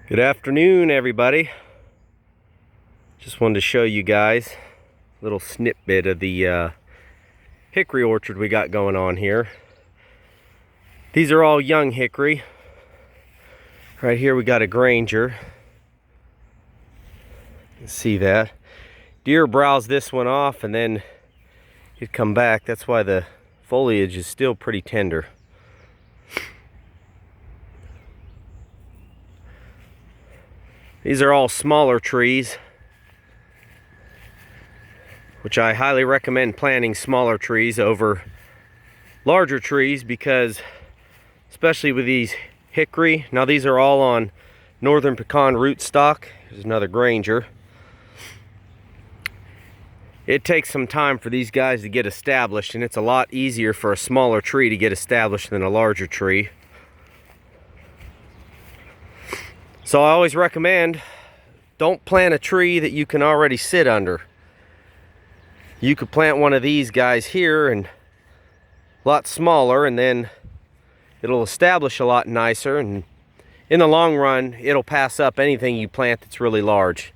Good afternoon, everybody. Just wanted to show you guys a little snippet of the hickory orchard we got going on here. These are all young hickory. Right here we got a Granger. You can see that. Deer browsed this one off and then he'd come back. That's why the foliage is still pretty tender. These are all smaller trees, which I highly recommend planting smaller trees over larger trees because, especially with these hickory, now these are all on northern pecan rootstock. There's another Granger. It takes some time for these guys to get established, and it's a lot easier for a smaller tree to get established than a larger tree. So I always recommend, don't plant a tree that you can already sit under. You could plant one of these guys here and a lot smaller, and then it'll establish a lot nicer, and in the long run it'll pass up anything you plant that's really large.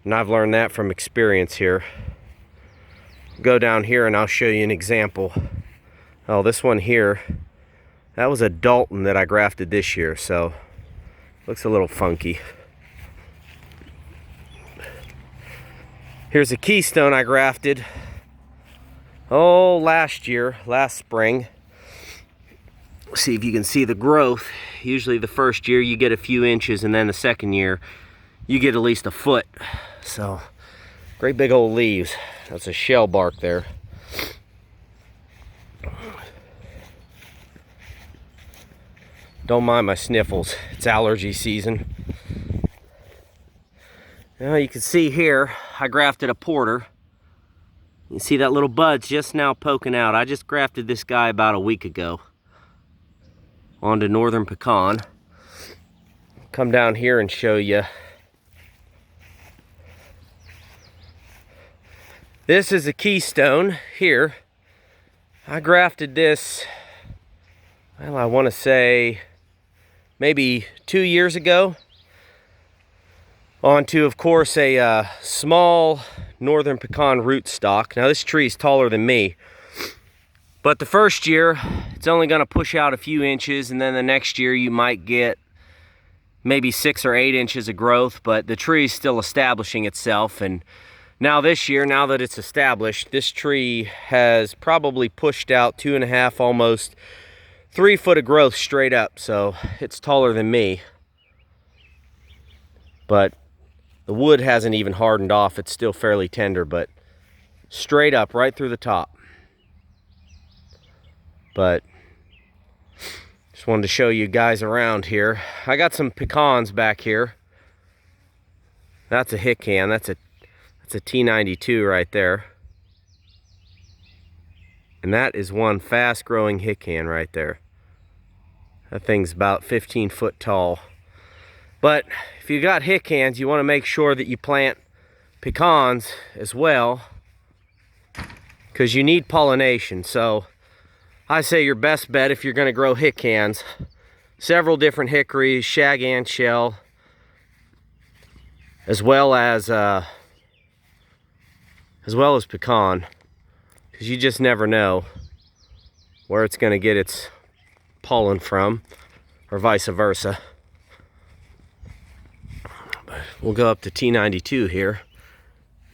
And I've learned that from experience here. Go down here and I'll show you an example. Oh, this one here, that was a Dalton that I grafted this year, so looks a little funky. Here's a Keystone I grafted, last spring. See if you can see the growth. Usually the first year you get a few inches, and then the second year you get at least a foot. So, great big old leaves. That's a shell bark there. Don't mind my sniffles, it's allergy season. Now you can see here, I grafted a Porter. You see that little bud's just now poking out. I just grafted this guy about a week ago onto northern pecan. Come down here and show you. This is a Keystone here. I grafted this, well, I want to say maybe 2 years ago, onto, of course, a small northern pecan rootstock. Now this tree is taller than me, but the first year it's only going to push out a few inches, and then the next year you might get maybe 6 or 8 inches of growth, but the tree is still establishing itself. And now this year, now that it's established, this tree has probably pushed out 2.5, almost 3 foot of growth straight up, so it's taller than me. But the wood hasn't even hardened off. It's still fairly tender, but straight up right through the top. But just wanted to show you guys around here. I got some pecans back here. That's a Hican. That's a T92 right there. And that is one fast-growing Hican right there. That thing's about 15 foot tall. But if you got Hicans, you want to make sure that you plant pecans as well, because you need pollination. So I say your best bet, if you're going to grow Hicans, several different hickories, shag and shell, as well as pecan, because you just never know where it's going to get its pollen from, or vice versa. But we'll go up to T92 here.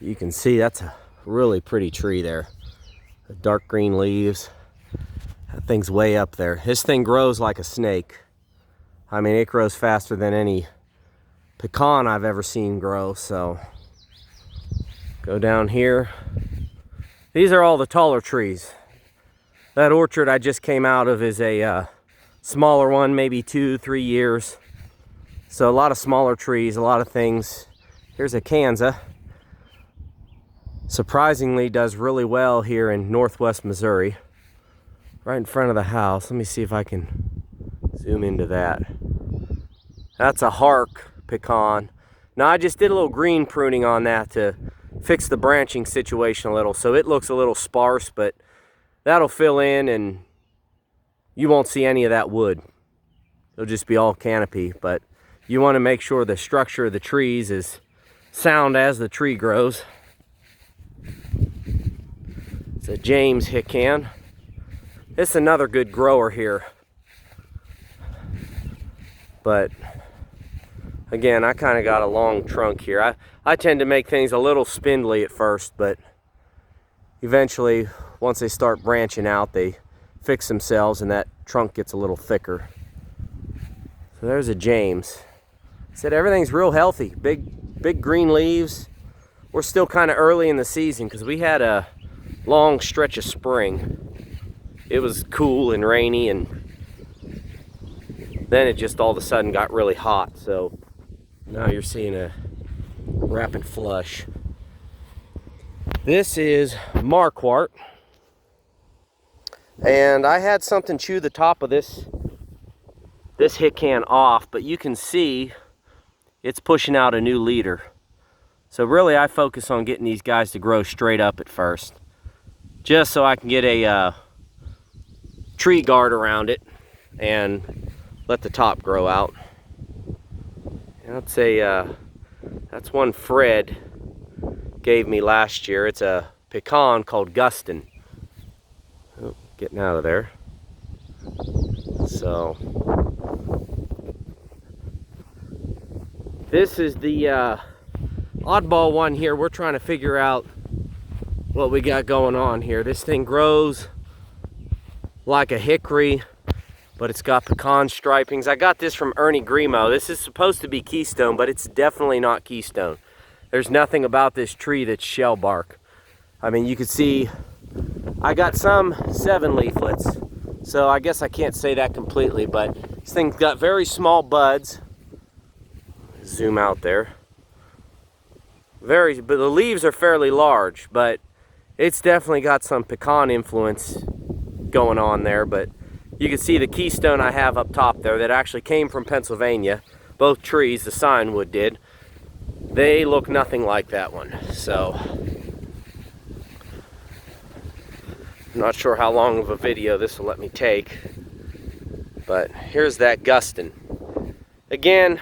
You can see that's a really pretty tree there. The dark green leaves. That thing's way up there. This thing grows like a snake. I mean, it grows faster than any pecan I've ever seen grow. So go down here. These are all the taller trees. That orchard I just came out of is a smaller one, maybe 2-3 years. So a lot of smaller trees, a lot of things. Here's a Kanza. Surprisingly does really well here in northwest Missouri. Right in front of the house. Let me see if I can zoom into that. That's a Hark pecan. Now I just did a little green pruning on that to fix the branching situation a little. So it looks a little sparse, but that'll fill in and you won't see any of that wood. It'll just be all canopy, but you want to make sure the structure of the trees is sound as the tree grows. It's a James Hican. It's another good grower here. But again, I kind of got a long trunk here. I tend to make things a little spindly at first, but eventually, once they start branching out, they fix themselves and that trunk gets a little thicker. So there's a James. Said everything's real healthy. Big green leaves. We're still kind of early in the season because we had a long stretch of spring. It was cool and rainy, and then it just all of a sudden got really hot. So now you're seeing a rapid flush. This is Marquardt. And I had something chew the top of this Hican off, but you can see it's pushing out a new leader. So really I focus on getting these guys to grow straight up at first, just so I can get a tree guard around it and let the top grow out. And that's one Fred gave me last year. It's a pecan called Gustin. Oh, getting out of there. So this is the oddball one here. We're trying to figure out what we got going on here. This thing grows like a hickory, but it's got pecan stripings. I got this from Ernie Grimo. This is supposed to be keystone, but it's definitely not keystone. There's nothing about this tree that's shell bark. I mean, you can see I got some 7 leaflets, so I guess I can't say that completely, but this thing's got very small buds. Zoom out there. But the leaves are fairly large, but it's definitely got some pecan influence going on there. But you can see the keystone I have up top there that actually came from Pennsylvania. Both trees, the Signwood did. They look nothing like that one. So I'm not sure how long of a video this will let me take. But here's that Gustin. Again,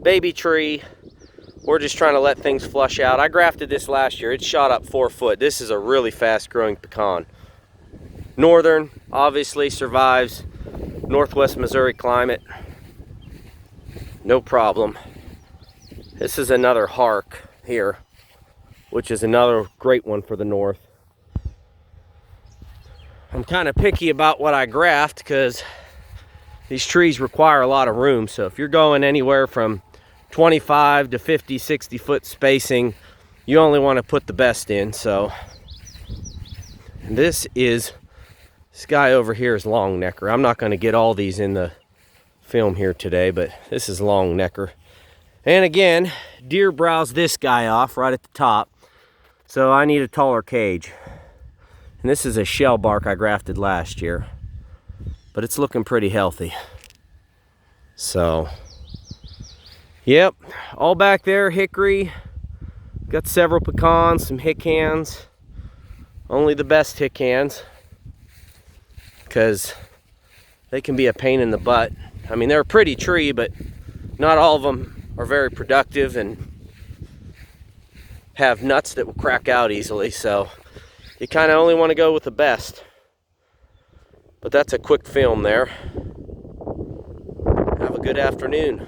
baby tree. We're just trying to let things flush out. I grafted this last year. It shot up 4 foot. This is a really fast growing pecan. Northern, obviously survives Northwest Missouri climate. No problem. This is another Hark here, which is another great one for the north. I'm kind of picky about what I graft because these trees require a lot of room. So if you're going anywhere from 25 to 50, 60 foot spacing, you only want to put the best in. So this guy over here is long necker. I'm not going to get all these in the film here today, but this is long necker. And again, deer browse this guy off right at the top, so I need a taller cage. And this is a shell bark I grafted last year, but it's looking pretty healthy. So yep, all back there, hickory. Got several pecans, some Hicans. Only the best Hicans, because they can be a pain in the butt. I mean, they're a pretty tree, but not all of them are very productive and have nuts that will crack out easily. So you kind of only want to go with the best. But that's a quick film there. Have a good afternoon.